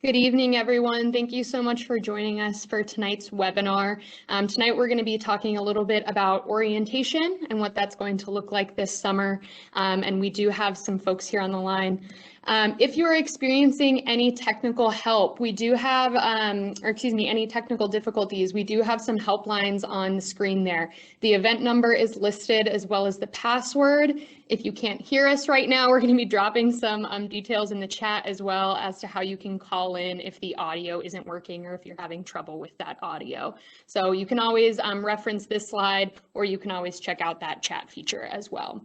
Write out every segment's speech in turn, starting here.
Good evening, everyone. Thank you so much for joining us for tonight's webinar. Tonight, we're going to be talking a little bit about orientation and what that's going to look like this summer. And we do have some folks here on the line. If you are experiencing any technical help, we do have, any technical difficulties, we do have some helplines on the screen there. The event number is listed as well as the password. If you can't hear us right now, we're going to be dropping some details in the chat as well as to how you can call in if the audio isn't working or if you're having trouble with that audio. So you can always reference this slide, or you can always check out that chat feature as well.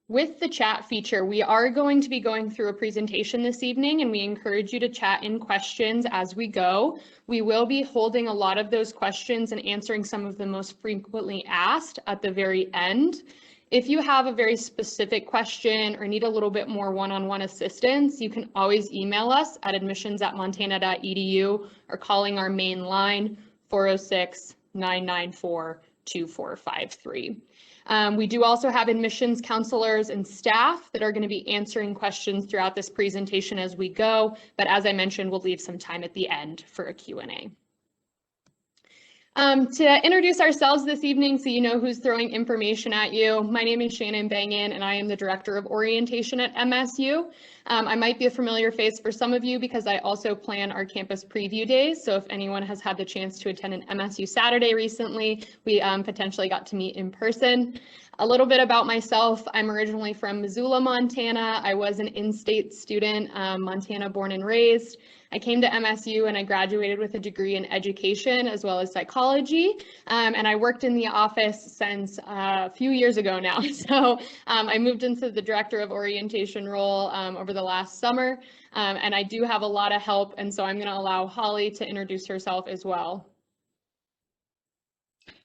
With the chat feature, we are going to be going through a presentation this evening, and we encourage you to chat in questions as we go. We will be holding a lot of those questions and answering some of the most frequently asked at the very end. If you have a very specific question or need a little bit more one-on-one assistance, you can always email us at admissions@montana.edu or calling our main line, 406-994-2453. We do also have admissions counselors and staff that are going to be answering questions throughout this presentation as we go, but as I mentioned, we'll leave some time at the end for a Q&A. To introduce ourselves this evening so you know who's throwing information at you, my name is Shannon Bangin and I am the Director of Orientation at MSU. I might be a familiar face for some of you because I also plan our campus preview days, so if anyone has had the chance to attend an MSU Saturday recently, we potentially got to meet in person. A little bit about myself, I'm originally from Missoula, Montana. I was an in-state student, Montana born and raised. I came to MSU and I graduated with a degree in education as well as psychology, and I worked in the office since a few years ago now. So I moved into the Director of Orientation role over the last summer, and I do have a lot of help, and so I'm going to allow Holly to introduce herself as well.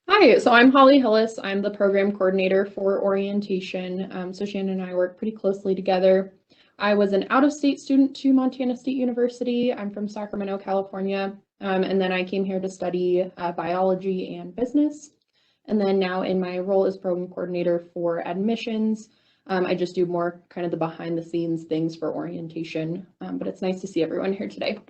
Hi, so I'm Holly Hillis. I'm the program coordinator for orientation. So Shannon and I work pretty closely together. I was an out-of-state student to Montana State University. I'm from Sacramento, California, and then I came here to study biology and business. And then now in my role as program coordinator for admissions, I just do more kind of the behind-the-scenes things for orientation, but it's nice to see everyone here today.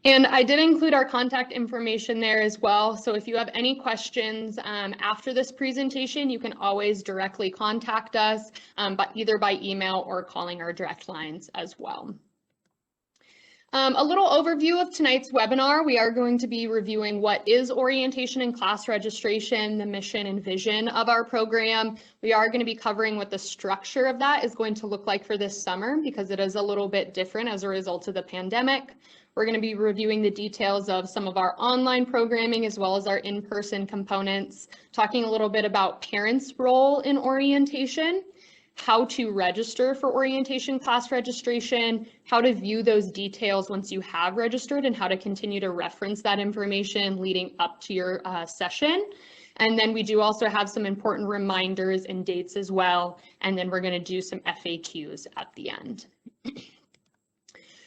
And I did include our contact information there as well. So if you have any questions after this presentation, you can always directly contact us, but either by email or calling our direct lines as well. A little overview of tonight's webinar. We are going to be reviewing what is orientation and class registration, the mission and vision of our program. We are going to be covering what the structure of that is going to look like for this summer because it is a little bit different as a result of the pandemic. We're going to be reviewing the details of some of our online programming as well as our in-person components, talking a little bit about parents' role in orientation, how to register for orientation class registration, how to view those details once you have registered, and how to continue to reference that information leading up to your session. And then we do also have some important reminders and dates as well. And then we're going to do some FAQs at the end.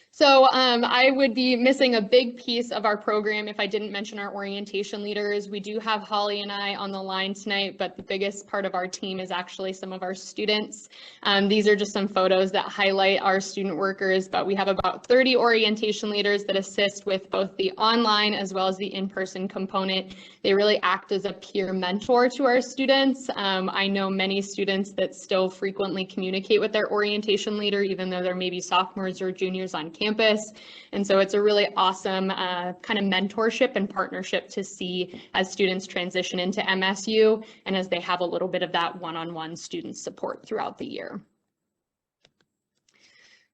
So I would be missing a big piece of our program if I didn't mention our orientation leaders. We do have Holly and I on the line tonight, but the biggest part of our team is actually some of our students. These are just some photos that highlight our student workers, but we have about 30 orientation leaders that assist with both the online as well as the in-person component. They really act as a peer mentor to our students. I know many students that still frequently communicate with their orientation leader, even though they're maybe sophomores or juniors on campus. And so it's a really awesome kind of mentorship and partnership to see as students transition into MSU and as they have a little bit of that one-on-one student support throughout the year.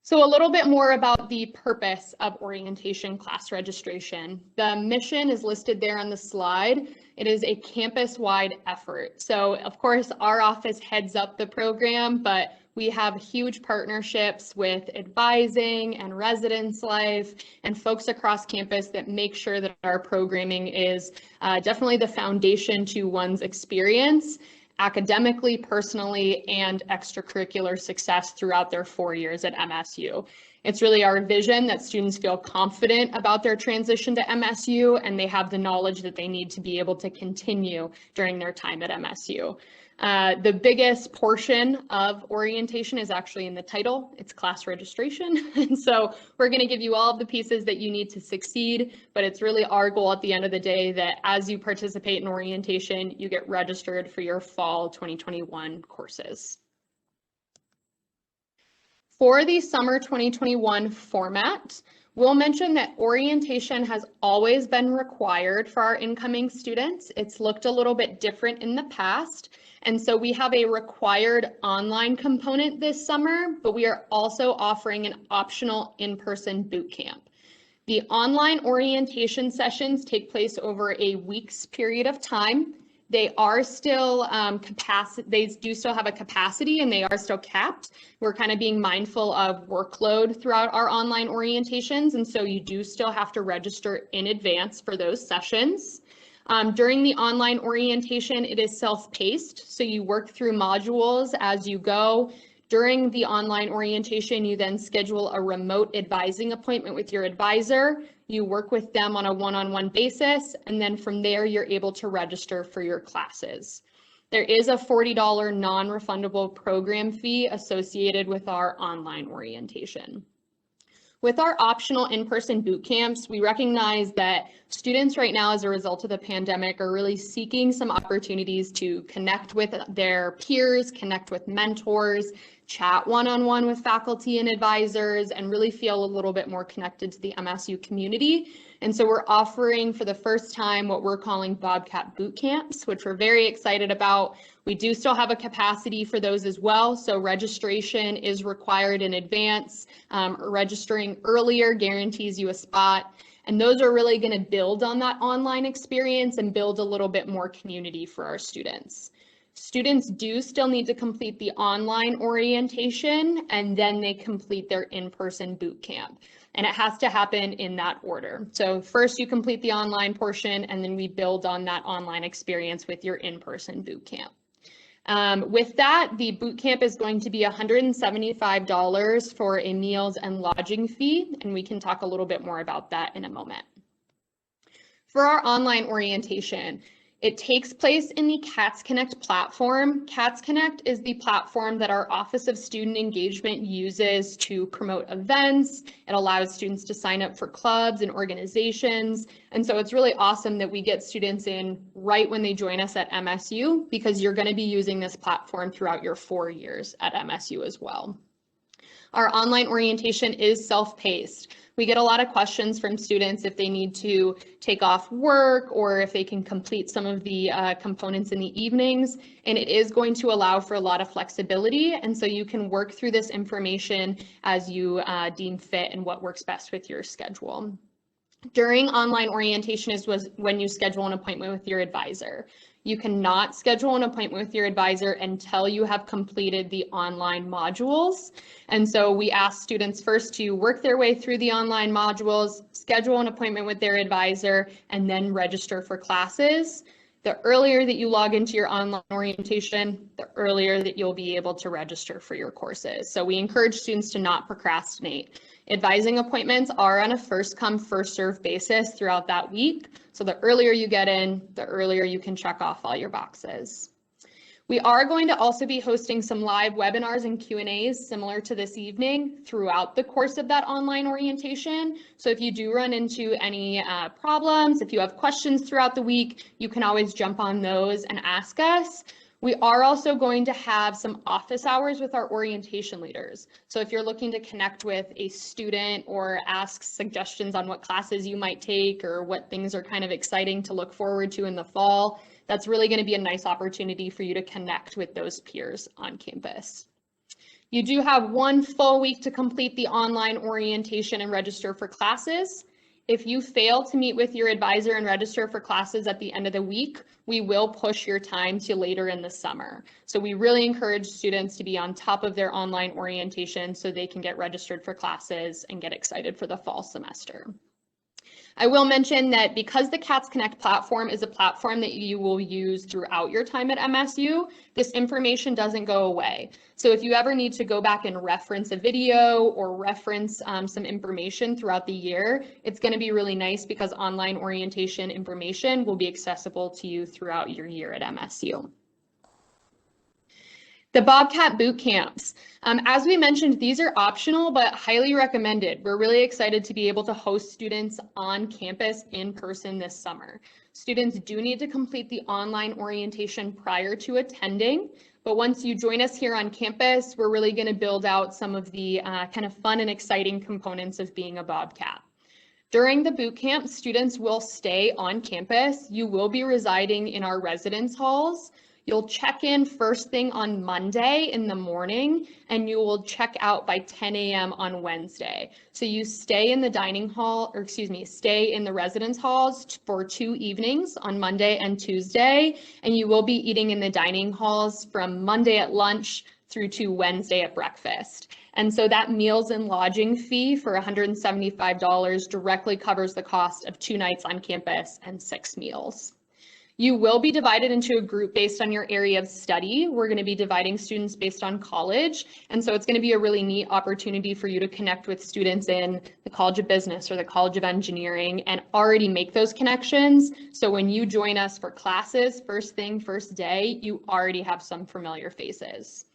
So a little bit more about the purpose of orientation class registration. The mission is listed there on the slide. It is a campus-wide effort. So of course, our office heads up the program, but we have huge partnerships with advising and residence life and folks across campus that make sure that our programming is definitely the foundation to one's experience academically, personally, and extracurricular success throughout their 4 years at MSU. It's really our vision that students feel confident about their transition to MSU and they have the knowledge that they need to be able to continue during their time at MSU. The biggest portion of orientation is actually in the title. It's class registration. And so we're going to give you all of the pieces that you need to succeed, but it's really our goal at the end of the day that as you participate in orientation, you get registered for your fall 2021 courses. For the summer 2021 format, we'll mention that orientation has always been required for our incoming students. It's looked a little bit different in the past. And so we have a required online component this summer, but we are also offering an optional in-person boot camp. The online orientation sessions take place over a week's period of time. They are still they do still have a capacity and they are still capped. We're kind of being mindful of workload throughout our online orientations. And so you do still have to register in advance for those sessions. During the online orientation, it is self-paced. So you work through modules as you go. During the online orientation, you then schedule a remote advising appointment with your advisor. You work with them on a one-on-one basis, and then from there, you're able to register for your classes. There is a $40 non-refundable program fee associated with our online orientation. With our optional in-person boot camps, we recognize that students right now, as a result of the pandemic, are really seeking some opportunities to connect with their peers, connect with mentors, chat one-on-one with faculty and advisors, and really feel a little bit more connected to the MSU community. And so we're offering for the first time what we're calling Bobcat boot camps, which we're very excited about. We do still have a capacity for those as well, so registration is required in advance. Registering earlier guarantees you a spot, and those are really going to build on that online experience and build a little bit more community for our students. Students do still need to complete the online orientation, and then they complete their in-person boot camp. And it has to happen in that order. So first you complete the online portion, and then we build on that online experience with your in-person boot camp. With that, the boot camp is going to be $175 for a meals and lodging fee, and we can talk a little bit more about that in a moment. For our online orientation, it takes place in the CATS Connect platform. CATS Connect is the platform that our Office of Student Engagement uses to promote events. It allows students to sign up for clubs and organizations. And so it's really awesome that we get students in right when they join us at MSU, because you're going to be using this platform throughout your 4 years at MSU as well. Our online orientation is self-paced. We get a lot of questions from students if they need to take off work or if they can complete some of the components in the evenings, and it is going to allow for a lot of flexibility, and so you can work through this information as you deem fit and what works best with your schedule. During online orientation is when you schedule an appointment with your advisor. You cannot schedule an appointment with your advisor until you have completed the online modules. And so we ask students first to work their way through the online modules, schedule an appointment with their advisor, and then register for classes. The earlier that you log into your online orientation, the earlier that you'll be able to register for your courses. So we encourage students to not procrastinate. Advising appointments are on a first come, first serve basis throughout that week. So the earlier you get in, the earlier you can check off all your boxes. We are going to also be hosting some live webinars and Q&As similar to this evening throughout the course of that online orientation. So if you do run into any problems, if you have questions throughout the week, you can always jump on those and ask us. We are also going to have some office hours with our orientation leaders. So if you're looking to connect with a student or ask suggestions on what classes you might take or what things are kind of exciting to look forward to in the fall, that's really going to be a nice opportunity for you to connect with those peers on campus. You do have 1 full week to complete the online orientation and register for classes. If you fail to meet with your advisor and register for classes at the end of the week, we will push your time to later in the summer. So we really encourage students to be on top of their online orientation so they can get registered for classes and get excited for the fall semester. I will mention that because the Cats Connect platform is a platform that you will use throughout your time at MSU, this information doesn't go away. So if you ever need to go back and reference a video or reference some information throughout the year, it's going to be really nice because online orientation information will be accessible to you throughout your year at MSU. The Bobcat boot camps. As we mentioned, these are optional, but highly recommended. We're really excited to be able to host students on campus in person this summer. Students do need to complete the online orientation prior to attending, but once you join us here on campus, we're really going to build out some of the kind of fun and exciting components of being a Bobcat. During the boot camp, students will stay on campus. You will be residing in our residence halls. You'll check in first thing on Monday in the morning, and you will check out by 10 a.m. on Wednesday. So you stay in the dining hall, or excuse me, stay in the residence halls for 2 evenings on Monday and Tuesday, and you will be eating in the dining halls from Monday at lunch through to Wednesday at breakfast. And so that meals and lodging fee for $175 directly covers the cost of 2 nights on campus and 6 meals. You will be divided into a group based on your area of study. We're going to be dividing students based on college. And so it's going to be a really neat opportunity for you to connect with students in the College of Business or the College of Engineering and already make those connections. So when you join us for classes, first thing, first day, you already have some familiar faces.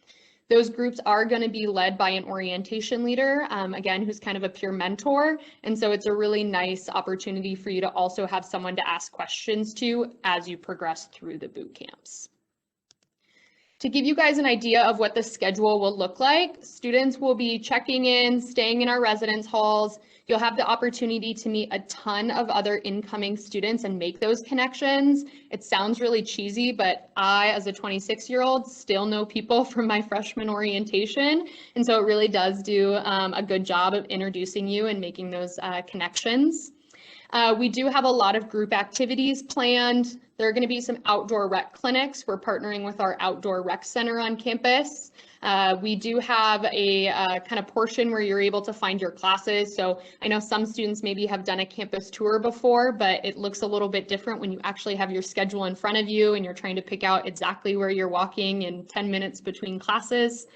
Those groups are going to be led by an orientation leader, again, who's kind of a peer mentor. And so it's a really nice opportunity for you to also have someone to ask questions to as you progress through the boot camps. To give you guys an idea of what the schedule will look like, students will be checking in, staying in our residence halls. You'll have the opportunity to meet a ton of other incoming students and make those connections. It sounds really cheesy, but I, as a 26-year-old, still know people from my freshman orientation. And so it really does do a good job of introducing you and making those connections. We do have a lot of group activities planned. There are going to be some outdoor rec clinics. We're partnering with our outdoor rec center on campus. We do have a kind of portion where you're able to find your classes. So I know some students maybe have done a campus tour before, but it looks a little bit different when you actually have your schedule in front of you and you're trying to pick out exactly where you're walking in 10 minutes between classes.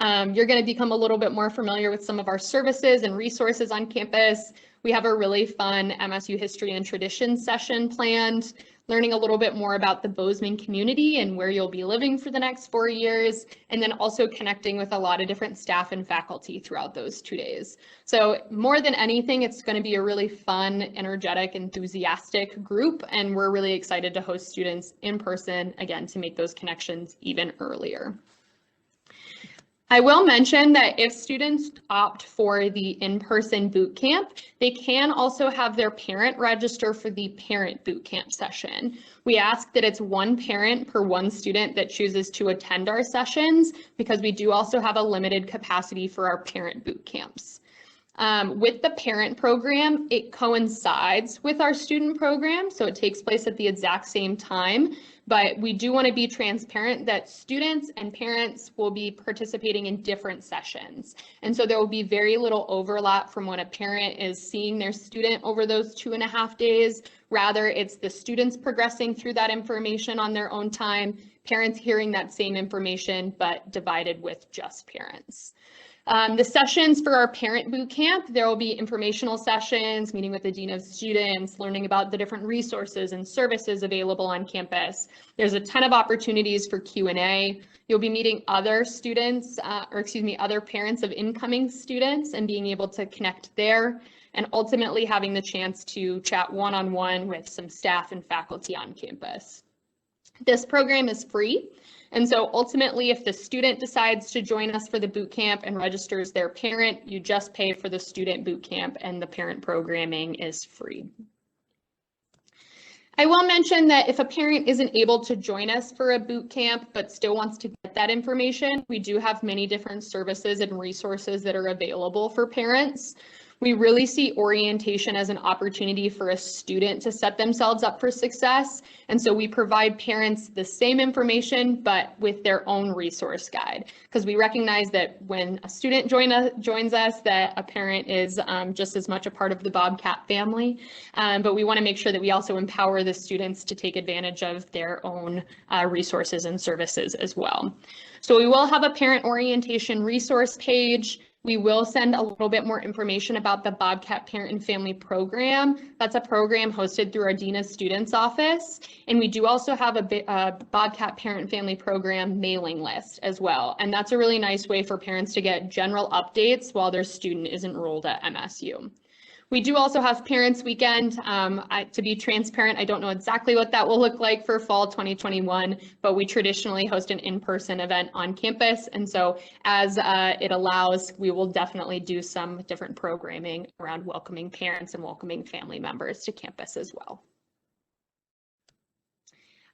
You're going to become a little bit more familiar with some of our services and resources on campus. We have a really fun MSU History and Traditions session planned, learning a little bit more about the Bozeman community and where you'll be living for the next 4 years, and then also connecting with a lot of different staff and faculty throughout those 2 days. So more than anything, it's going to be a really fun, energetic, enthusiastic group, and we're really excited to host students in person, again, to make those connections even earlier. I will mention that if students opt for the in-person boot camp, they can also have their parent register for the parent boot camp session. We ask that it's 1 parent per 1 student that chooses to attend our sessions because we do also have a limited capacity for our parent boot camps. With the parent program, it coincides with our student program, so it takes place at the exact same time. But we do want to be transparent that students and parents will be participating in different sessions. And so there will be very little overlap from when a parent is seeing their student over those 2.5 days. Rather, it's the students progressing through that information on their own time, parents hearing that same information, but divided with just parents. The sessions for our parent boot camp, there will be informational sessions, meeting with the dean of students, learning about the different resources and services available on campus. There's a ton of opportunities for Q&A. You'll be meeting other students, other parents of incoming students and being able to connect there, and ultimately having the chance to chat one-on-one with some staff and faculty on campus. This program is free. And so ultimately, if the student decides to join us for the boot camp and registers their parent, you just pay for the student boot camp and the parent programming is free. I will mention that if a parent isn't able to join us for a boot camp but still wants to get that information, we do have many different services and resources that are available for parents. We really see orientation as an opportunity for a student to set themselves up for success. And so we provide parents the same information, but with their own resource guide, because we recognize that when a student joins us, that a parent is just as much a part of the Bobcat family. But we want to make sure that we also empower the students to take advantage of their own resources and services as well. So we will have a parent orientation resource page. We will send a little bit more information about the Bobcat Parent and Family Program. That's a program hosted through our Dean of Students office. And we do also have a Bobcat Parent and Family Program mailing list as well. And that's a really nice way for parents to get general updates while their student is enrolled at MSU. We do also have Parents Weekend. To be transparent, I don't know exactly what that will look like for fall 2021, but we traditionally host an in-person event on campus. And so as it allows, we will definitely do some different programming around welcoming parents and welcoming family members to campus as well.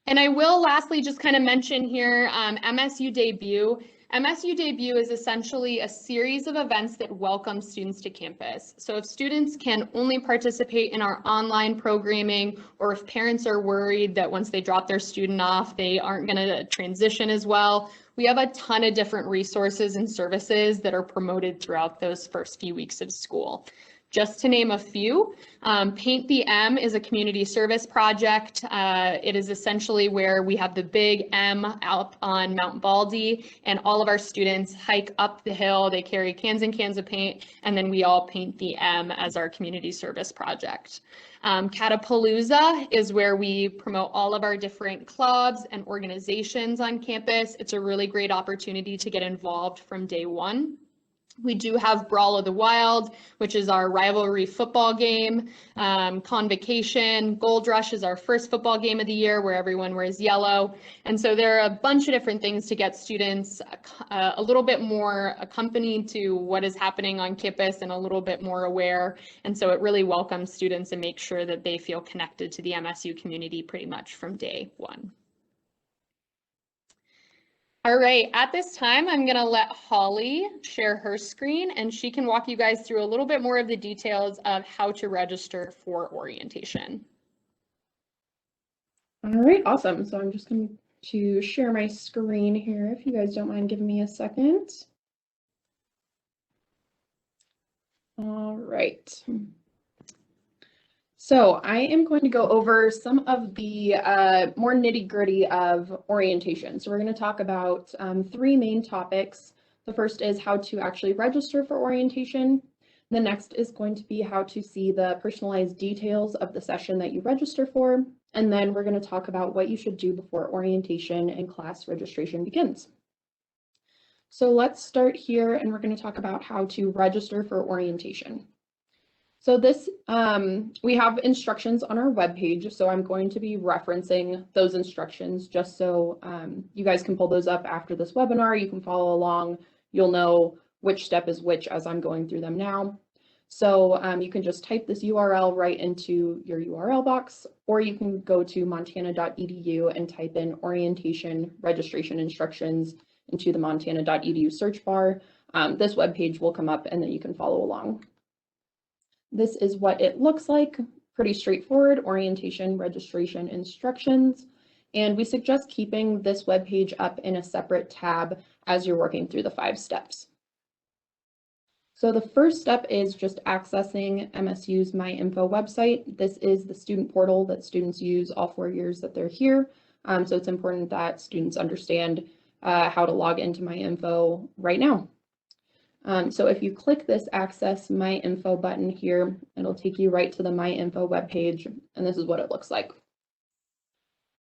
And I will lastly just kind of mention here MSU Debut. MSU Debut is essentially a series of events that welcome students to campus. So if students can only participate in our online programming, or if parents are worried that once they drop their student off, they aren't going to transition as well, we have a ton of different resources and services that are promoted throughout those first few weeks of school. Just to name a few, Paint the M is a community service project. It is essentially where we have the big M out on Mount Baldy, and all of our students hike up the hill. They carry cans and cans of paint, and then we all paint the M as our community service project. Catapalooza is where we promote all of our different clubs and organizations on campus. It's a really great opportunity to get involved from day one. We do have Brawl of the Wild, which is our rivalry football game. Convocation, Gold Rush is our first football game of the year where everyone wears yellow. And so there are a bunch of different things to get students a little bit more accompanied to what is happening on campus and a little bit more aware. And so it really welcomes students and makes sure that they feel connected to the MSU community pretty much from day one. All right, at this time, I'm going to let Holly share her screen, and she can walk you guys through a little bit more of the details of how to register for orientation. All right, awesome. So I'm just going to share my screen here, if you guys don't mind giving me a second. All right. So I am going to go over some of the more nitty-gritty of orientation. So we're going to talk about 3 main topics. The first is how to actually register for orientation. The next is going to be how to see the personalized details of the session that you register for. And then we're going to talk about what you should do before orientation and class registration begins. So let's start here, and we're going to talk about how to register for orientation. So this, we have instructions on our webpage, so I'm going to be referencing those instructions just so you guys can pull those up after this webinar. You can follow along. You'll know which step is which as I'm going through them now. So you can just type this URL right into your URL box, or you can go to montana.edu and type in orientation registration instructions into the montana.edu search bar. This webpage will come up and then you can follow along. This is what it looks like, pretty straightforward, orientation, registration, instructions, and we suggest keeping this web page up in a separate tab as you're working through the 5 steps. So the first step is just accessing MSU's MyInfo website. This is the student portal that students use all 4 years that they're here, so it's important that students understand how to log into MyInfo right now. So if you click this Access My Info button here, it'll take you right to the My Info webpage, and this is what it looks like.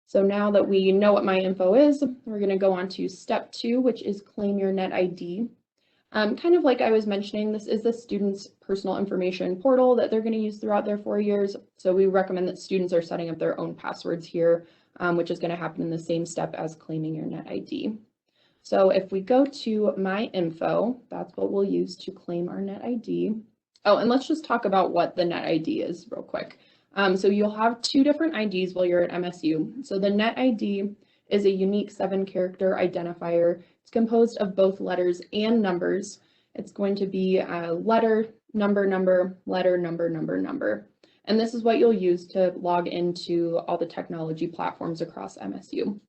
So now that we know what My Info is, we're going to go on to step 2, which is claim your net ID. Kind of like I was mentioning, this is the student's personal information portal that they're going to use throughout their 4 years. So we recommend that students are setting up their own passwords here, which is going to happen in the same step as claiming your net ID. So if we go to My Info, that's what we'll use to claim our net ID. Oh, and let's just talk about what the net ID is real quick. So you'll have 2 different IDs while you're at MSU. So the net ID is a unique 7-character identifier. It's composed of both letters and numbers. It's going to be a letter number, letter, number. And this is what you'll use to log into all the technology platforms across MSU.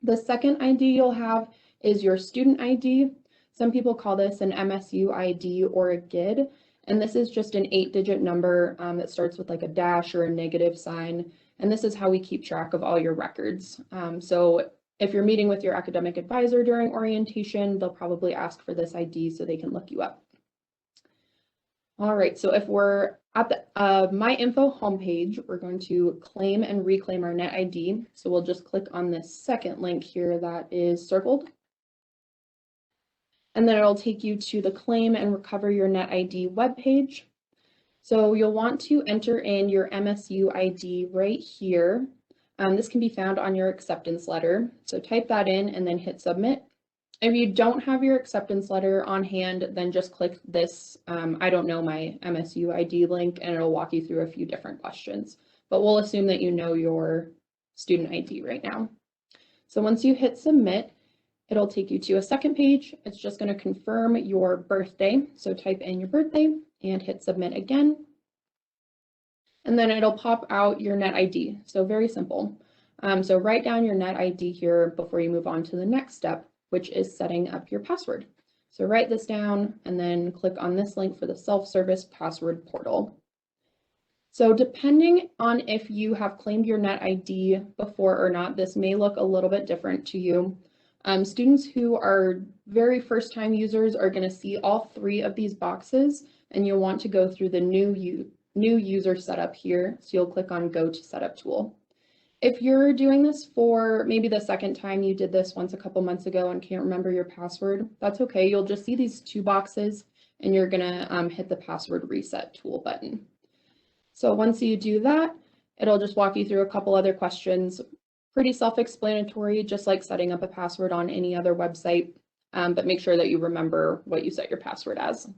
The second ID you'll have is your student ID. Some people call this an MSU ID or a GID, and this is just an 8-digit number that starts with like a dash or a negative sign, and this is how we keep track of all your records. So if you're meeting with your academic advisor during orientation, they'll probably ask for this ID so they can look you up. All right, so if we're at the My Info homepage, we're going to claim and reclaim our net ID. So we'll just click on this second link here that is circled. And then it'll take you to the Claim and Recover Your Net ID webpage. So you'll want to enter in your MSU ID right here. This can be found on your acceptance letter. So type that in and then hit submit. If you don't have your acceptance letter on hand, then just click this I don't know my MSU ID link and it'll walk you through a few different questions. But we'll assume that you know your student ID right now. So once you hit submit, it'll take you to a second page. It's just going to confirm your birthday. So type in your birthday and hit submit again. And then it'll pop out your net ID. So very simple. So write down your net ID here before you move on to the next step, which is setting up your password. So write this down and then click on this link for the self-service password portal. So depending on if you have claimed your net ID before or not, this may look a little bit different to you. Students who are very first-time users are going to see all 3 of these boxes, and you'll want to go through the new user setup here. So you'll click on Go to Setup Tool. If you're doing this for maybe the second time, you did this once a couple months ago and can't remember your password, that's okay. You'll just see these 2 boxes and you're gonna hit the password reset tool button. So once you do that, it'll just walk you through a couple other questions. Pretty self-explanatory, just like setting up a password on any other website, but make sure that you remember what you set your password as.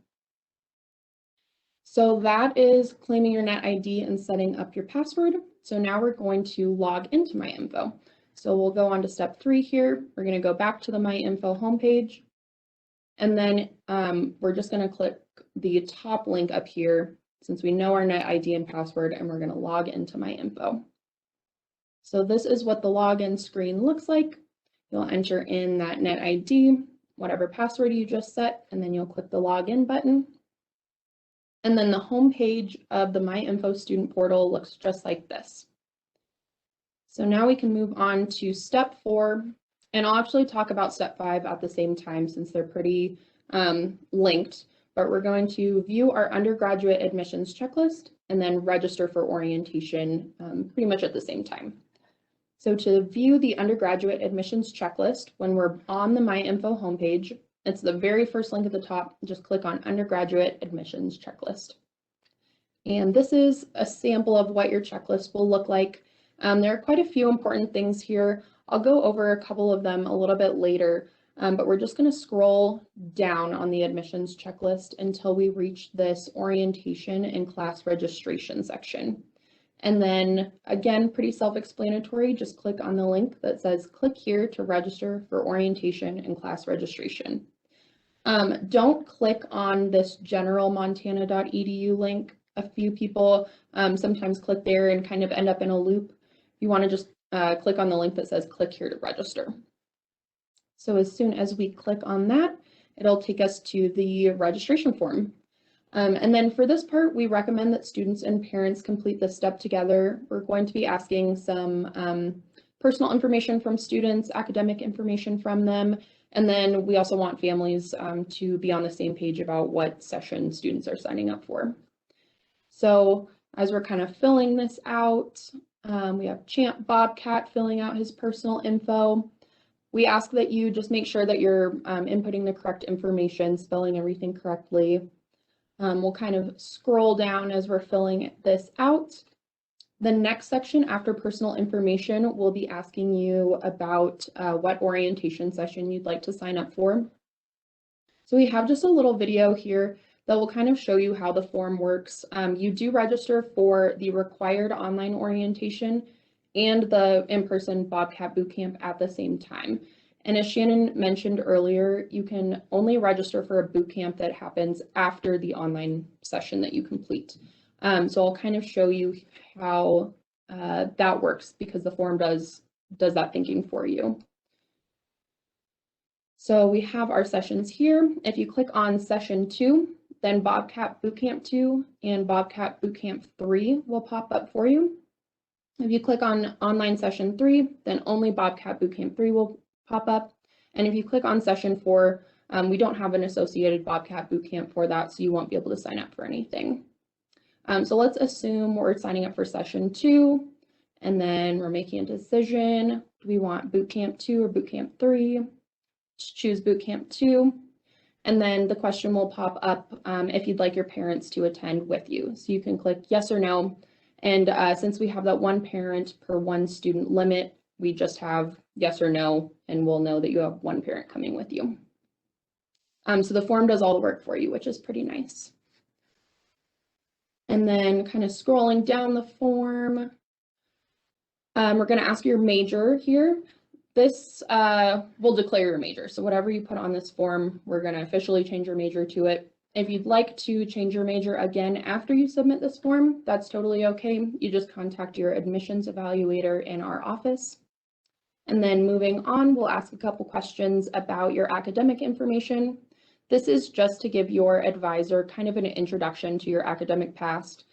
So that is claiming your net ID and setting up your password. So now we're going to log into My Info. So we'll go on to step 3 here. We're going to go back to the My Info homepage. And then we're just going to click the top link up here since we know our net ID and password, and we're going to log into My Info. So this is what the login screen looks like. You'll enter in that net ID, whatever password you just set, and then you'll click the login button. And then the home page of the My Info student portal looks just like this. So now we can move on to step 4, and I'll actually talk about step 5 at the same time since they're pretty linked, but we're going to view our undergraduate admissions checklist and then register for orientation pretty much at the same time. So to view the undergraduate admissions checklist, when we're on the My Info homepage, it's the very first link at the top. Just click on Undergraduate Admissions Checklist. And this is a sample of what your checklist will look like. There are quite a few important things here. I'll go over a couple of them a little bit later, but we're just going to scroll down on the admissions checklist until we reach this orientation and class registration section. And then again, pretty self-explanatory, just click on the link that says click here to register for orientation and class registration. Don't click on this generalmontana.edu link. A few people sometimes click there and kind of end up in a loop. You want to just click on the link that says click here to register. So as soon as we click on that, it'll take us to the registration form. And then for this part, we recommend that students and parents complete this step together. We're going to be asking some personal information from students, academic information from them, and then we also want families to be on the same page about what session students are signing up for. So as we're kind of filling this out, we have Bobcat filling out his personal info. We ask that you just make sure that you're inputting the correct information, spelling everything correctly. We'll kind of scroll down as we're filling this out. The next section after personal information, we'll be asking you about what orientation session you'd like to sign up for. So we have just a little video here that will kind of show you how the form works. You do register for the required online orientation and the in-person Bobcat Bootcamp at the same time. And as Shannon mentioned earlier, you can only register for a boot camp that happens after the online session that you complete. So I'll kind of show you how that works, because the form does that thinking for you. So we have our sessions here. If you click on session 2, then Bobcat Bootcamp 2 and Bobcat Bootcamp 3 will pop up for you. If you click on online session 3, then only Bobcat Bootcamp 3 will pop up. And if you click on session 4, we don't have an associated Bobcat Bootcamp for that, so you won't be able to sign up for anything. So let's assume we're signing up for session 2, and then we're making a decision. Do we want Bootcamp 2 or Bootcamp 3? Choose Bootcamp 2. And then the question will pop up if you'd like your parents to attend with you. So you can click yes or no. And since we have that one parent per one student limit, we just have yes or no, and we'll know that you have one parent coming with you. So the form does all the work for you, which is pretty nice. And then kind of scrolling down the form, we're going to ask your major here. This will declare your major. So whatever you put on this form, we're going to officially change your major to it. If you'd like to change your major again after you submit this form, that's totally okay. You just contact your admissions evaluator in our office. And then moving on, we'll ask a couple questions about your academic information. This is just to give your advisor kind of an introduction to your academic past.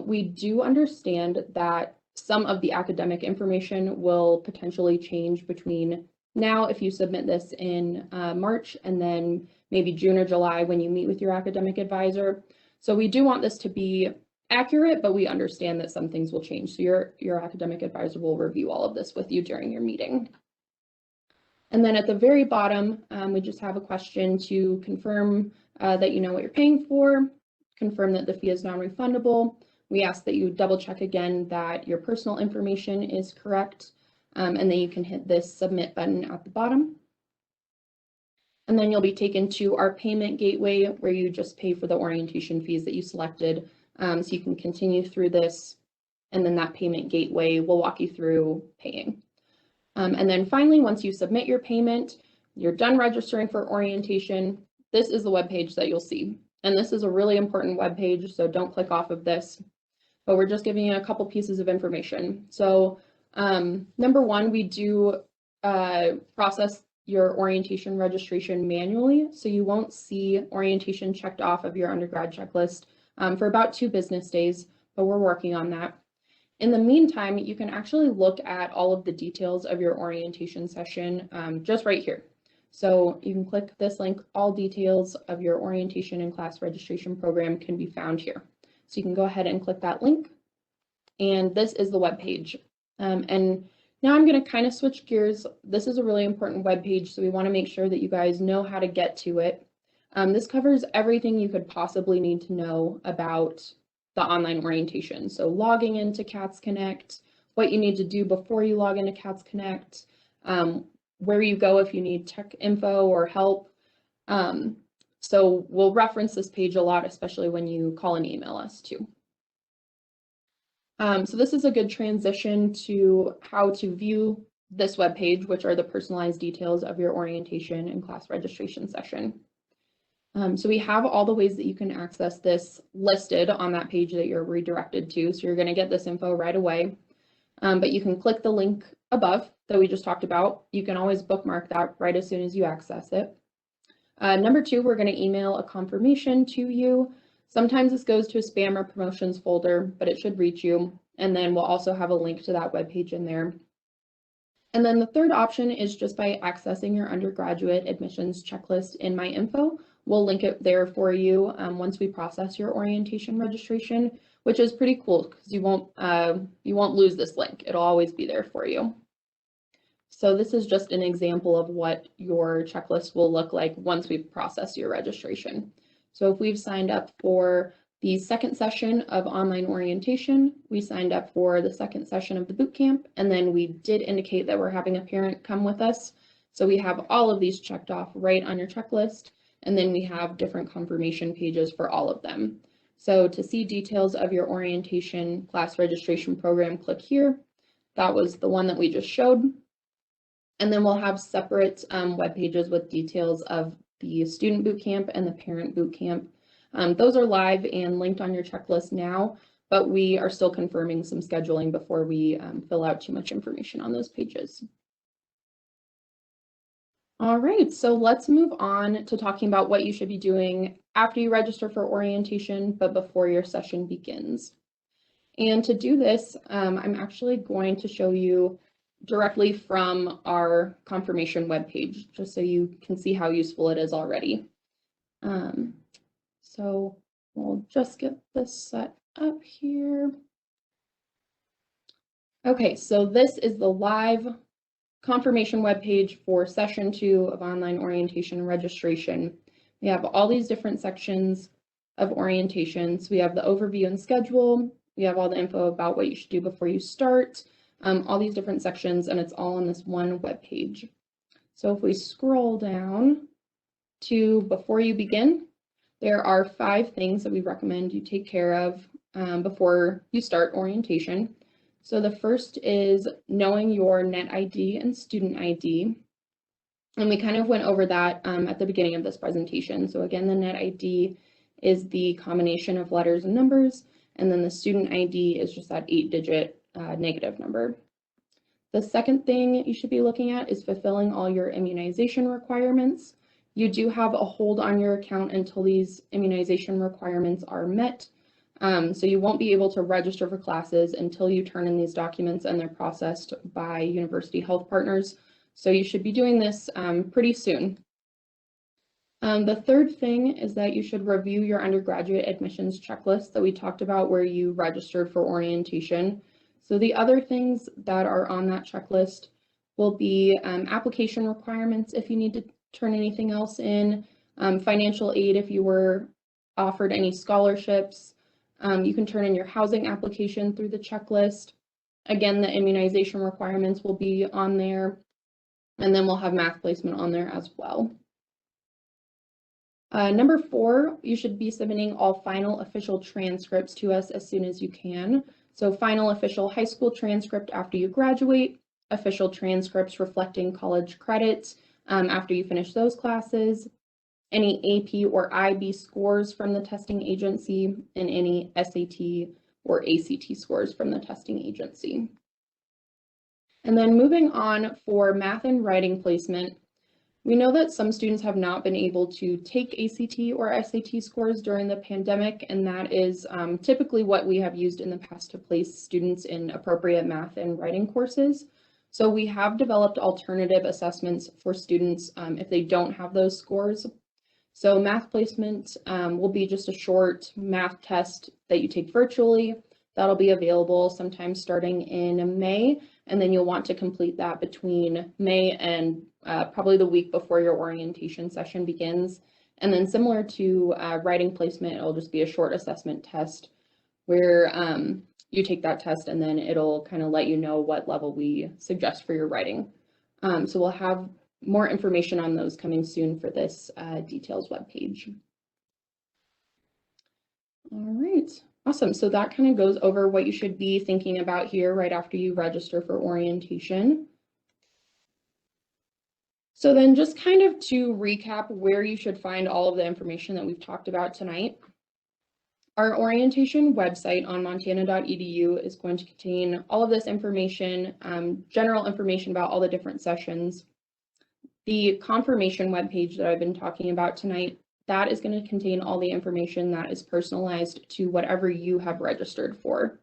We do understand that some of the academic information will potentially change between now, if you submit this in March, and then maybe June or July when you meet with your academic advisor. So we do want this to be accurate, but we understand that some things will change. So your academic advisor will review all of this with you during your meeting. And then at the very bottom, we just have a question to confirm that you know what you're paying for, confirm that the fee is non-refundable. We ask that you double check again that your personal information is correct, and then you can hit this submit button at the bottom. And then you'll be taken to our payment gateway where you just pay for the orientation fees that you selected. So you can continue through this, and then that payment gateway will walk you through paying. And then finally, once you submit your payment, you're done registering for orientation. This is the web page that you'll see. And this is a really important web page, so don't click off of this. But we're just giving you a couple pieces of information. So number one, we do process your orientation registration manually. So you won't see orientation checked off of your undergrad checklist for about 2 business days, but we're working on that. In the meantime, you can actually look at all of the details of your orientation session just right here. So you can click this link, all details of your orientation and class registration program can be found here. So you can go ahead and click that link, and this is the web page. And now I'm going to kind of switch gears. This is a really important web page, so we want to make sure that you guys know how to get to it. This covers everything you could possibly need to know about the online orientation. So logging into CATS Connect, what you need to do before you log into CATS Connect, where you go if you need tech info or help. So we'll reference this page a lot, especially when you call and email us too. So this is a good transition to how to view this web page, which are the personalized details of your orientation and class registration session. So we have all the ways that you can access this listed on that page that you're redirected to. So you're going to get this info right away. But you can click the link above that we just talked about. You can always bookmark that right as soon as you access it. Number 2, we're going to email a confirmation to you. Sometimes this goes to a spam or promotions folder, but it should reach you. And then we'll also have a link to that webpage in there. And then the third option is just by accessing your undergraduate admissions checklist in My Info. We'll link it there for you once we process your orientation registration, which is pretty cool because you won't lose this link. It'll always be there for you. So this is just an example of what your checklist will look like once we've processed your registration. So if we've signed up for the second session of online orientation, we signed up for the second session of the boot camp, and then we did indicate that we're having a parent come with us. So we have all of these checked off right on your checklist, and then we have different confirmation pages for all of them. So to see details of your orientation class registration program, click here. That was the one that we just showed. And then we'll have separate web pages with details of the student boot camp and the parent boot camp. Those are live and linked on your checklist now, but we are still confirming some scheduling before we fill out too much information on those pages. All right, so let's move on to talking about what you should be doing after you register for orientation, but before your session begins. And to do this, I'm actually going to show you directly from our confirmation webpage, just so you can see how useful it is already. So we'll just get this set up here. Okay, so this is the live confirmation webpage for session 2 of online orientation registration. We have all these different sections of orientation. So we have the overview and schedule. We have all the info about what you should do before you start, all these different sections, and it's all on this one webpage. So if we scroll down to before you begin, there are 5 things that we recommend you take care of before you start orientation. So the first is knowing your net ID and student ID. And we kind of went over that at the beginning of this presentation. So again, the net ID is the combination of letters and numbers, and then the student ID is just that 8-digit negative number. The second thing you should be looking at is fulfilling all your immunization requirements. You do have a hold on your account until these immunization requirements are met. So you won't be able to register for classes until you turn in these documents and they're processed by university health partners. So you should be doing this pretty soon. The third thing is that you should review your undergraduate admissions checklist that we talked about where you registered for orientation. So the other things that are on that checklist will be application requirements if you need to turn anything else in, financial aid if you were offered any scholarships. You can turn in your housing application through the checklist. Again, the immunization requirements will be on there, and then we'll have math placement on there as well. Number 4, you should be submitting all final official transcripts to us as soon as you can. So final official high school transcript after you graduate, official transcripts reflecting college credits after you finish those classes, any AP or IB scores from the testing agency, and any SAT or ACT scores from the testing agency. And then moving on for math and writing placement, we know that some students have not been able to take ACT or SAT scores during the pandemic, and that is typically what we have used in the past to place students in appropriate math and writing courses. So we have developed alternative assessments for students if they don't have those scores. So math placement will be just a short math test that you take virtually. That'll be available sometime starting in May, and then you'll want to complete that between May and probably the week before your orientation session begins. And then similar to writing placement, it'll just be a short assessment test where you take that test and then it'll kind of let you know what level we suggest for your writing. So we'll have more information on those coming soon for this details webpage. All right, awesome. So that kind of goes over what you should be thinking about here right after you register for orientation. So then just kind of to recap where you should find all of the information that we've talked about tonight. Our orientation website on montana.edu is going to contain all of this information, general information about all the different sessions. The confirmation webpage that I've been talking about tonight, that is going to contain all the information that is personalized to whatever you have registered for.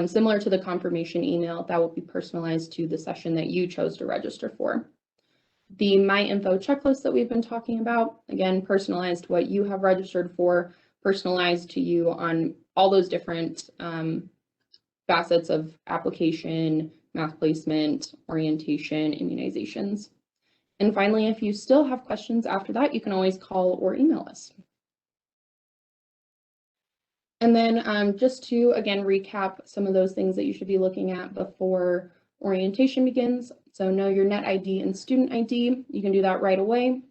Similar to the confirmation email, that will be personalized to the session that you chose to register for. The My Info checklist that we've been talking about, again, personalized to what you have registered for, personalized to you on all those different facets of application, math placement, orientation, immunizations. And finally, if you still have questions after that, you can always call or email us. And then just to, again, recap some of those things that you should be looking at before orientation begins. So know your net ID and student ID. You can do that right away.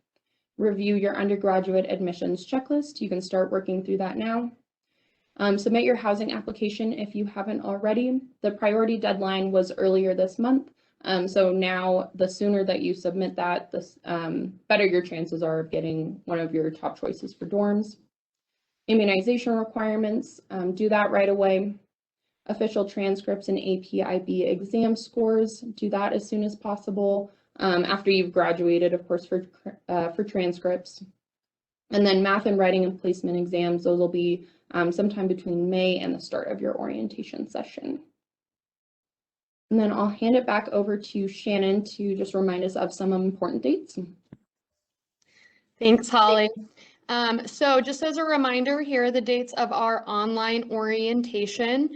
Review your undergraduate admissions checklist. You can start working through that now. Submit your housing application if you haven't already. The priority deadline was earlier this month, So now the sooner that you submit that, the better your chances are of getting one of your top choices for dorms. Immunization requirements, do that right away. Official transcripts and APIB exam scores, do that as soon as possible, after you've graduated, of course, for transcripts. And then math and writing and placement exams, those will be sometime between May and the start of your orientation session. And then I'll hand it back over to Shannon to just remind us of some important dates. Thanks, Holly. So just as a reminder, here are the dates of our online orientation.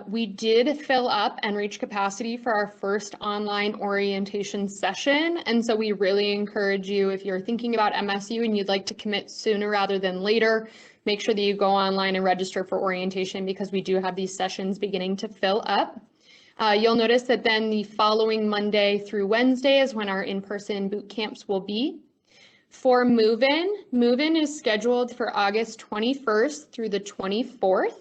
We did fill up and reach capacity for our first online orientation session. And so we really encourage you, if you're thinking about MSU and you'd like to commit sooner rather than later, make sure that you go online and register for orientation, because we do have these sessions beginning to fill up. You'll notice that then the following Monday through Wednesday is when our in-person boot camps will be. For move-in is scheduled for August 21st through the 24th,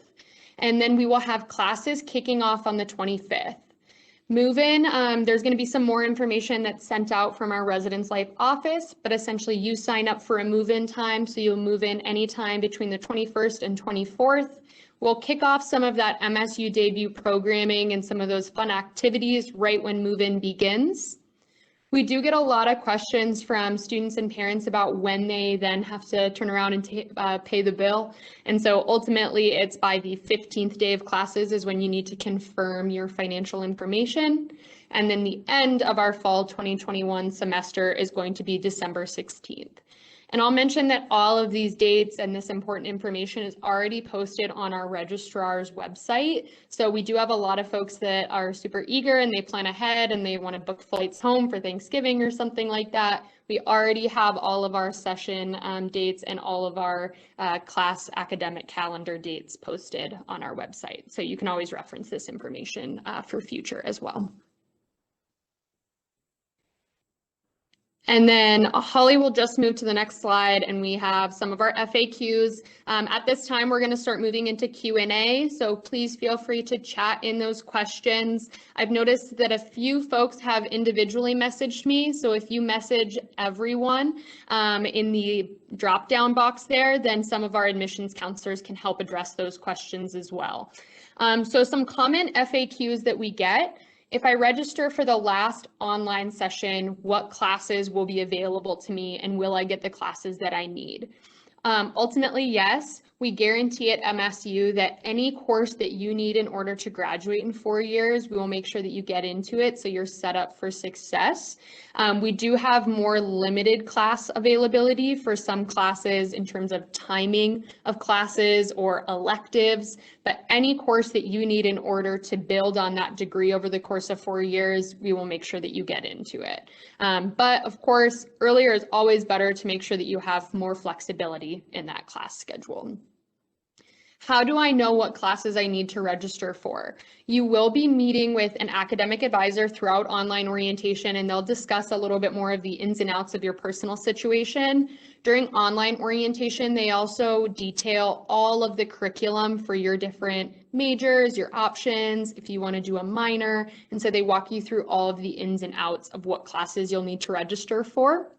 and then we will have classes kicking off on the 25th. Move-in, there's going to be some more information that's sent out from our Residence Life office, but essentially you sign up for a move-in time, so you'll move in anytime between the 21st and 24th. We'll kick off some of that MSU debut programming and some of those fun activities right when move-in begins. We do get a lot of questions from students and parents about when they then have to turn around and pay the bill. And so ultimately it's by the 15th day of classes is when you need to confirm your financial information. And then the end of our fall 2021 semester is going to be December 16th. And I'll mention that all of these dates and this important information is already posted on our registrar's website. So we do have a lot of folks that are super eager and they plan ahead and they want to book flights home for Thanksgiving or something like that. We already have all of our session dates and all of our class academic calendar dates posted on our website. So you can always reference this information for future as well. And then Holly will just move to the next slide, and we have some of our FAQs. At this time, we're going to start moving into Q&A, so please feel free to chat in those questions. I've noticed that a few folks have individually messaged me, so if you message everyone in the drop-down box there, then some of our admissions counselors can help address those questions as well. So some common FAQs that we get. If I register for the last online session, what classes will be available to me and will I get the classes that I need? Ultimately, yes, we guarantee at MSU that any course that you need in order to graduate in 4 years, we will make sure that you get into it so you're set up for success. We do have more limited class availability for some classes in terms of timing of classes or electives, but any course that you need in order to build on that degree over the course of 4 years, we will make sure that you get into it. But of course, earlier is always better to make sure that you have more flexibility in that class schedule. How do I know what classes I need to register for? You will be meeting with an academic advisor throughout online orientation, and they'll discuss a little bit more of the ins and outs of your personal situation. During online orientation, they also detail all of the curriculum for your different majors, your options, if you want to do a minor. And so they walk you through all of the ins and outs of what classes you'll need to register for.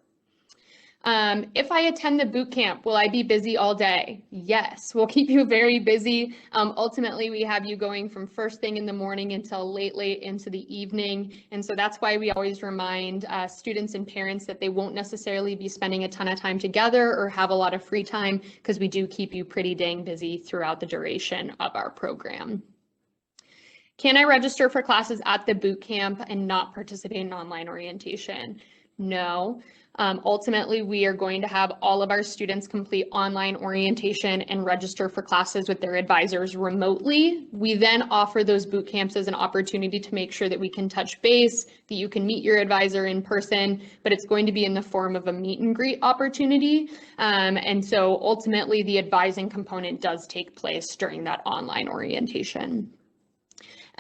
If I attend the boot camp, will I be busy all day? Yes, we'll keep you very busy. Ultimately, we have you going from first thing in the morning until late into the evening. And so that's why we always remind students and parents that they won't necessarily be spending a ton of time together or have a lot of free time, because we do keep you pretty dang busy throughout the duration of our program. Can I register for classes at the boot camp and not participate in online orientation? No. Ultimately, we are going to have all of our students complete online orientation and register for classes with their advisors remotely. We then offer those boot camps as an opportunity to make sure that we can touch base, that you can meet your advisor in person, but it's going to be in the form of a meet and greet opportunity. And so ultimately, the advising component does take place during that online orientation.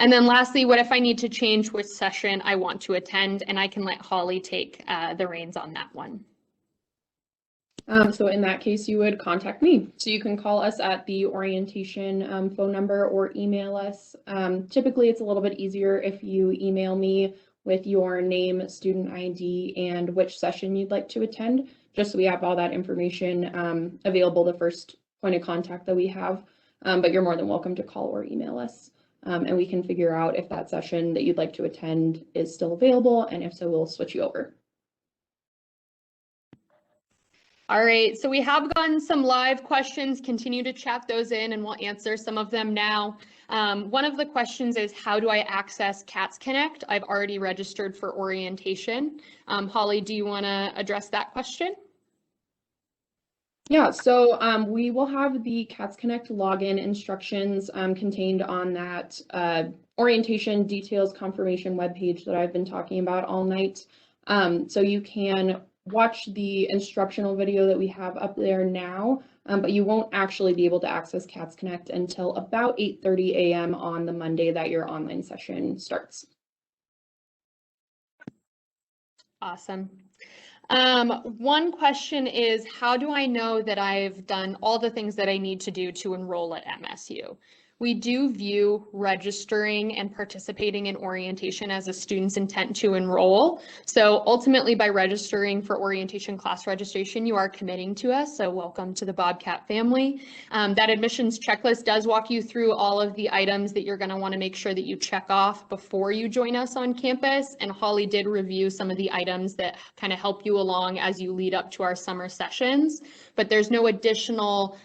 And then lastly, what if I need to change which session I want to attend? And I can let Holly take the reins on that one. So in that case, you would contact me. So you can call us at the orientation phone number or email us. Typically, it's a little bit easier if you email me with your name, student ID, and which session you'd like to attend, just so we have all that information available, the first point of contact that we have. But you're more than welcome to call or email us, and we can figure out if that session that you'd like to attend is still available, and if so, we'll switch you over. All right, so we have gotten some live questions. Continue to chat those in and we'll answer some of them now. One of the questions is, how do I access Cats Connect? I've already registered for orientation. Holly, do you want to address that question? Yeah, so we will have the Cats Connect login instructions contained on that orientation details confirmation webpage that I've been talking about all night. So you can watch the instructional video that we have up there now, but you won't actually be able to access Cats Connect until about 8:30 a.m. on the Monday that your online session starts. Awesome. One question is, how do I know that I've done all the things that I need to do to enroll at MSU? We do view registering and participating in orientation as a student's intent to enroll. So ultimately, by registering for orientation class registration, you are committing to us. So welcome to the Bobcat family. That admissions checklist does walk you through all of the items that you're going to want to make sure that you check off before you join us on campus. And Holly did review some of the items that kind of help you along as you lead up to our summer sessions. But there's no additional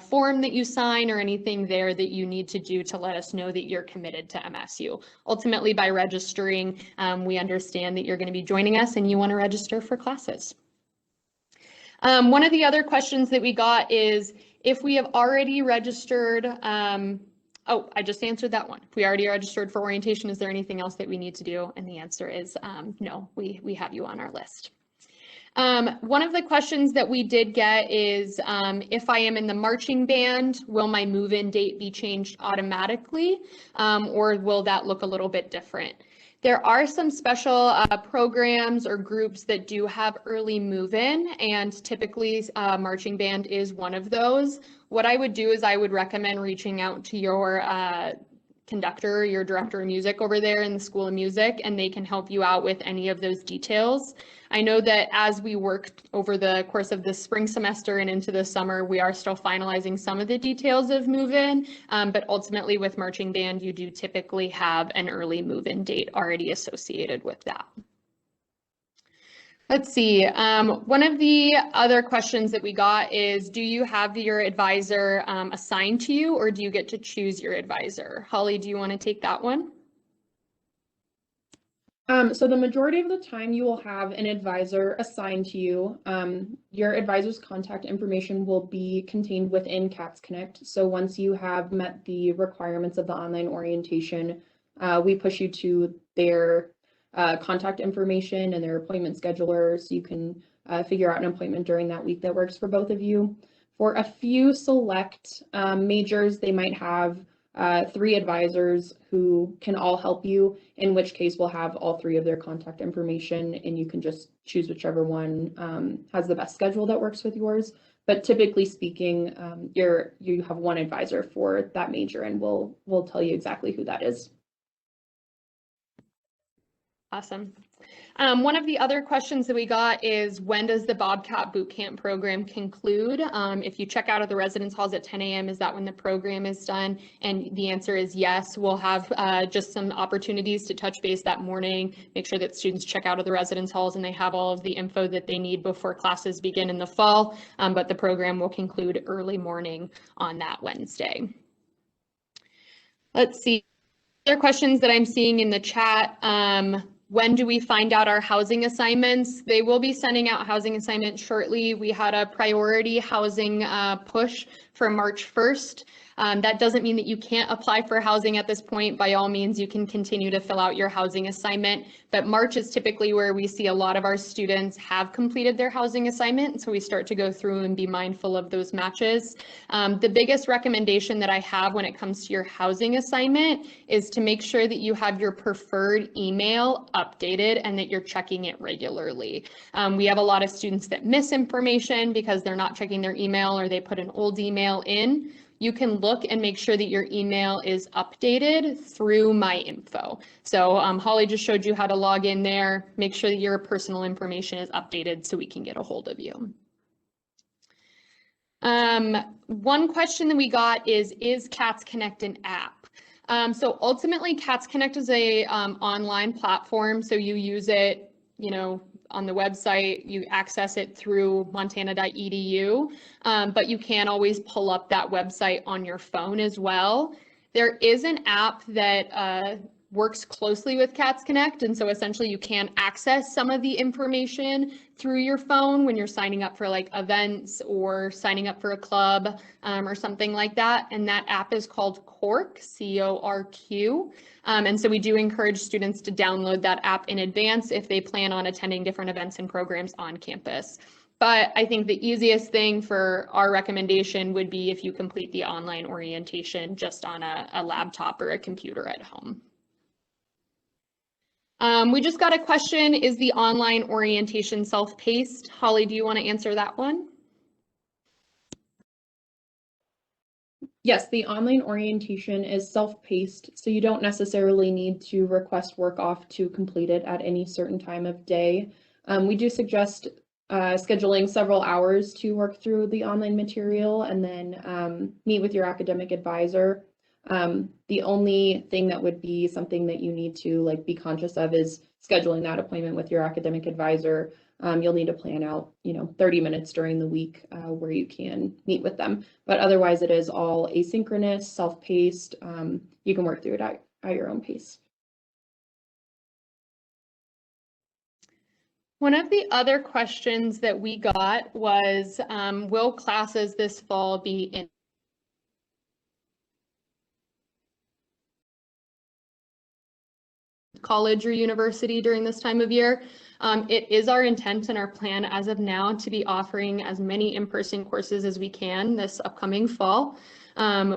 form that you sign or anything there that you need to do to let us know that you're committed to MSU. Ultimately, by registering, we understand that you're going to be joining us and you want to register for classes. One of the other questions that we got is, if we have already registered, oh, I just answered that one. If we already registered for orientation, is there anything else that we need to do? And the answer is no, we have you on our list. One of the questions that we did get is, if I am in the marching band, will my move-in date be changed automatically, or will that look a little bit different? There are some special programs or groups that do have early move-in, and typically marching band is one of those. What I would do is I would recommend reaching out to your conductor, your director of music over there in the School of Music, and they can help you out with any of those details. I know that as we worked over the course of the spring semester and into the summer, we are still finalizing some of the details of move-in, but ultimately with marching band, you do typically have an early move-in date already associated with that. Let's see, one of the other questions that we got is, do you have your advisor assigned to you, or do you get to choose your advisor? Holly, do you want to take that one? So the majority of the time you will have an advisor assigned to you. Your advisor's contact information will be contained within Cats Connect. So once you have met the requirements of the online orientation, we push you to their contact information and their appointment scheduler, so you can figure out an appointment during that week that works for both of you. For a few select majors, they might have 3 advisors who can all help you, in which case we'll have all 3 of their contact information, and you can just choose whichever one has the best schedule that works with yours. But typically speaking, you have one advisor for that major, and we'll tell you exactly who that is. Awesome. One of the other questions that we got is, when does the Bobcat Bootcamp program conclude? If you check out of the residence halls at 10 a.m., is that when the program is done? And the answer is yes. We'll have just some opportunities to touch base that morning, make sure that students check out of the residence halls and they have all of the info that they need before classes begin in the fall. But the program will conclude early morning on that Wednesday. Let's see. Other questions that I'm seeing in the chat. When do we find out our housing assignments? They will be sending out housing assignments shortly. We had a priority housing push for March 1st. That doesn't mean that you can't apply for housing at this point. By all means, you can continue to fill out your housing assignment, but March is typically where we see a lot of our students have completed their housing assignment, so we start to go through and be mindful of those matches. The biggest recommendation that I have when it comes to your housing assignment is to make sure that you have your preferred email updated and that you're checking it regularly. We have a lot of students that miss information because they're not checking their email or they put an old email in. you can look and make sure that your email is updated through My Info. So Holly just showed you how to log in there. Make sure that your personal information is updated so we can get a hold of you. One question that we got is Cats Connect an app? So ultimately, Cats Connect is a online platform. So you use it, on the website, you access it through montana.edu, but you can always pull up that website on your phone as well. There is an app that works closely with Cats Connect, and so essentially you can access some of the information through your phone when you're signing up for like events or signing up for a club or something like that. And that app is called Corq, C-O-R-Q. And so we do encourage students to download that app in advance if they plan on attending different events and programs on campus. But I think the easiest thing for our recommendation would be if you complete the online orientation just on a laptop or a computer at home. We just got a question, is the online orientation self-paced? Holly, do you want to answer that one? Yes, the online orientation is self-paced, so you don't necessarily need to request work off to complete it at any certain time of day. We do suggest scheduling several hours to work through the online material and then meet with your academic advisor. The only thing that would be something that you need to be conscious of is scheduling that appointment with your academic advisor. You'll need to plan out, 30 minutes during the week where you can meet with them. But otherwise, it is all asynchronous, self-paced. You can work through it at your own pace. One of the other questions that we got was, will classes this fall be in college or university during this time of year? It is our intent and our plan as of now to be offering as many in-person courses as we can this upcoming fall.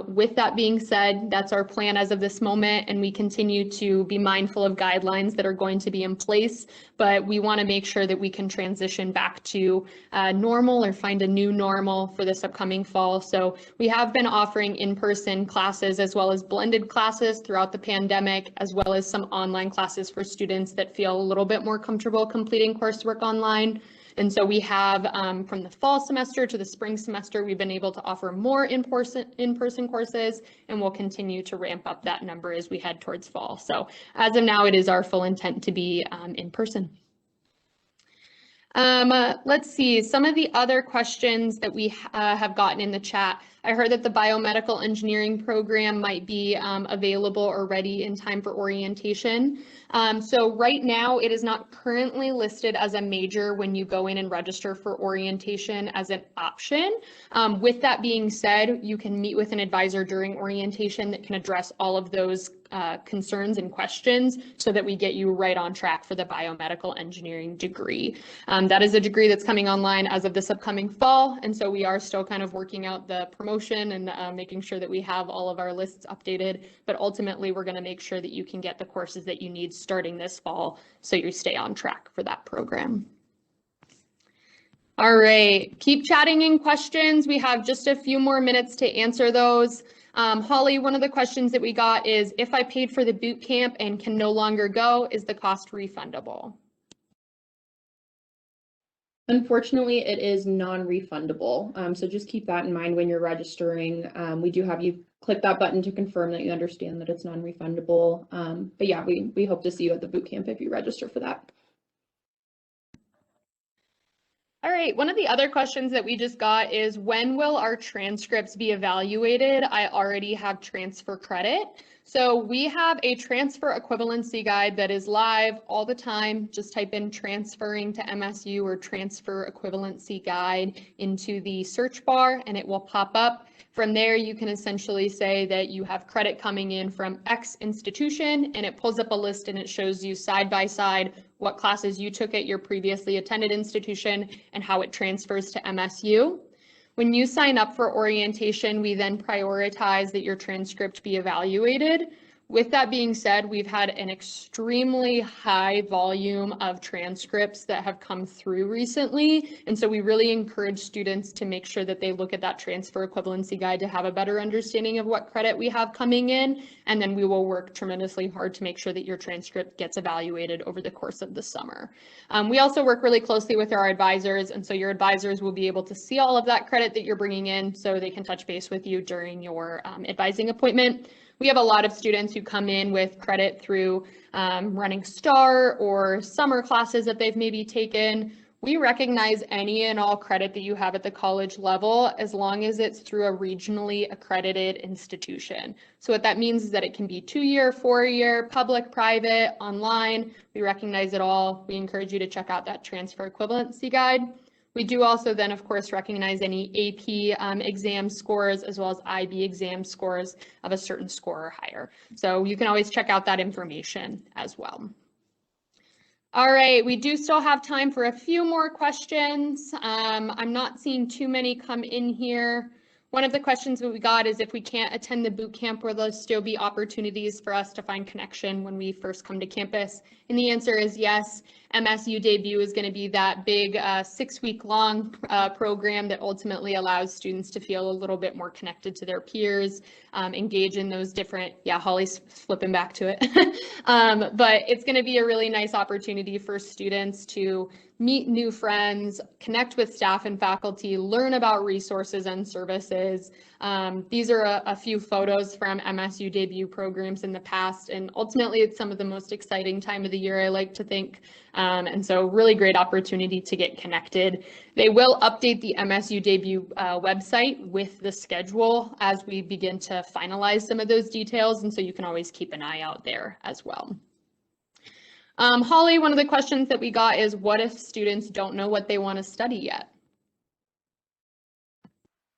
With that being said, that's our plan as of this moment, and we continue to be mindful of guidelines that are going to be in place, but we want to make sure that we can transition back to normal or find a new normal for this upcoming fall. So we have been offering in-person classes as well as blended classes throughout the pandemic, as well as some online classes for students that feel a little bit more comfortable completing coursework online. And so we have, from the fall semester to the spring semester, we've been able to offer more in-person courses, and we'll continue to ramp up that number as we head towards fall. So as of now, it is our full intent to be in person. Let's see, some of the other questions that we have gotten in the chat. I heard that the biomedical engineering program might be available or ready in time for orientation. So right now it is not currently listed as a major when you go in and register for orientation as an option. With that being said, you can meet with an advisor during orientation that can address all of those concerns and questions so that we get you right on track for the biomedical engineering degree. That is a degree that's coming online as of this upcoming fall, and so we are still kind of working out the promotion and making sure that we have all of our lists updated, but ultimately we're going to make sure that you can get the courses that you need starting this fall so you stay on track for that program. All right, keep chatting in questions. We have just a few more minutes to answer those. Holly, one of the questions that we got is, if I paid for the boot camp and can no longer go, is the cost refundable? Unfortunately, it is non-refundable. So just keep that in mind when you're registering. We do have you click that button to confirm that you understand that it's non-refundable. But yeah, we hope to see you at the boot camp if you register for that. All right, one of the other questions that we just got is, when will our transcripts be evaluated? I already have transfer credit. So we have a transfer equivalency guide that is live all the time. Just type in transferring to MSU or transfer equivalency guide into the search bar and it will pop up. From there, you can essentially say that you have credit coming in from X institution, and it pulls up a list and it shows you side by side what classes you took at your previously attended institution and how it transfers to MSU. When you sign up for orientation, we then prioritize that your transcript be evaluated. With that being said, we've had an extremely high volume of transcripts that have come through recently. And so we really encourage students to make sure that they look at that transfer equivalency guide to have a better understanding of what credit we have coming in. And then we will work tremendously hard to make sure that your transcript gets evaluated over the course of the summer. We also work really closely with our advisors. And so your advisors will be able to see all of that credit that you're bringing in so they can touch base with you during your advising appointment. We have a lot of students who come in with credit through running STAR or summer classes that they've maybe taken. We recognize any and all credit that you have at the college level as long as it's through a regionally accredited institution. So what that means is that it can be 2-year, 4-year, public, private, online. We recognize it all. We encourage you to check out that transfer equivalency guide. We do also then, of course, recognize any AP exam scores as well as IB exam scores of a certain score or higher. So you can always check out that information as well. All right, we do still have time for a few more questions. I'm not seeing too many come in here. One of the questions that we got is if we can't attend the boot camp, will there still be opportunities for us to find connection when we first come to campus? And the answer is yes. MSU Debut is going to be that big 6-week-long program that ultimately allows students to feel a little bit more connected to their peers, engage in those different, Holly's flipping back to it. But it's going to be a really nice opportunity for students to meet new friends, connect with staff and faculty, learn about resources and services. These are a few photos from MSU Debut programs in the past, and ultimately it's some of the most exciting time of the year, I like to think. And so really great opportunity to get connected. They will update the MSU Debut website with the schedule as we begin to finalize some of those details, and so you can always keep an eye out there as well. Holly, one of the questions that we got is, what if students don't know what they want to study yet?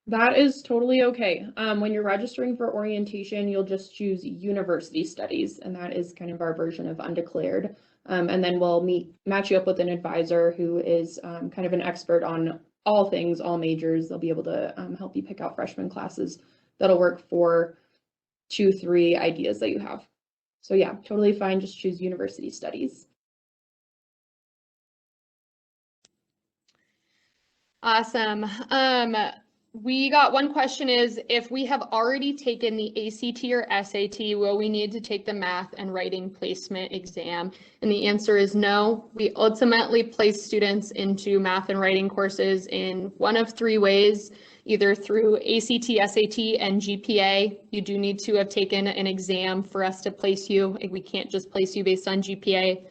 That is totally okay. When you're registering for orientation, you'll just choose university studies, and that is kind of our version of undeclared. And then we'll match you up with an advisor who is kind of an expert on all things, all majors. They'll be able to help you pick out freshman classes that'll work for 2-3 ideas that you have. So yeah, totally fine. Just choose university studies. Awesome. We got one question is, if we have already taken the ACT or SAT, will we need to take the math and writing placement exam? And the answer is no. We ultimately place students into math and writing courses in one of 3 ways, either through ACT, SAT, and GPA. You do need to have taken an exam for us to place you. We can't just place you based on GPA.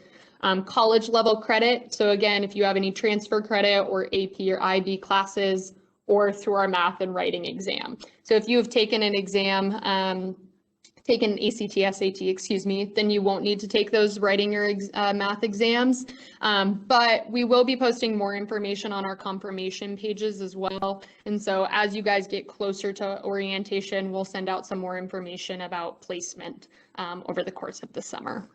College level credit. So again, if you have any transfer credit or AP or IB classes, or through our math and writing exam. So if you have taken an exam, taken ACT, SAT, excuse me, then you won't need to take those writing or math exams. But we will be posting more information on our confirmation pages as well. And so as you guys get closer to orientation, we'll send out some more information about placement over the course of the summer.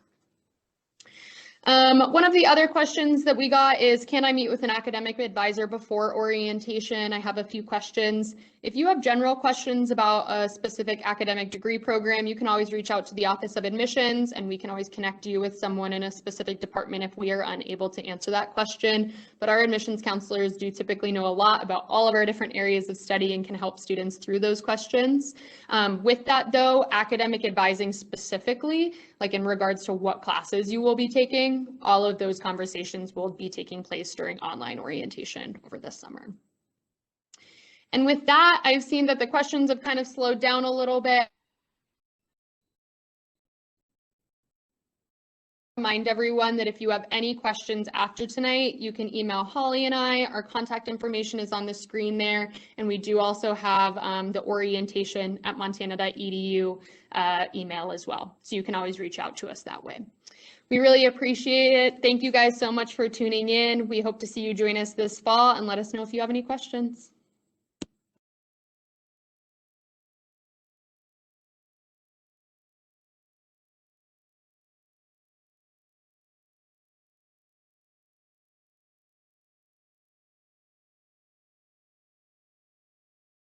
One of the other questions that we got is, can I meet with an academic advisor before orientation? I have a few questions. If you have general questions about a specific academic degree program, you can always reach out to the Office of Admissions, and we can always connect you with someone in a specific department if we are unable to answer that question. But our admissions counselors do typically know a lot about all of our different areas of study and can help students through those questions. With that though, academic advising specifically, like in regards to what classes you will be taking, all of those conversations will be taking place during online orientation over this summer. And with that, I've seen that the questions have kind of slowed down a little bit. Remind everyone that if you have any questions after tonight, you can email Holly and I. Our contact information is on the screen there. And we do also have the orientation@montana.edu email as well. So you can always reach out to us that way. We really appreciate it. Thank you guys so much for tuning in. We hope to see you join us this fall, and let us know if you have any questions.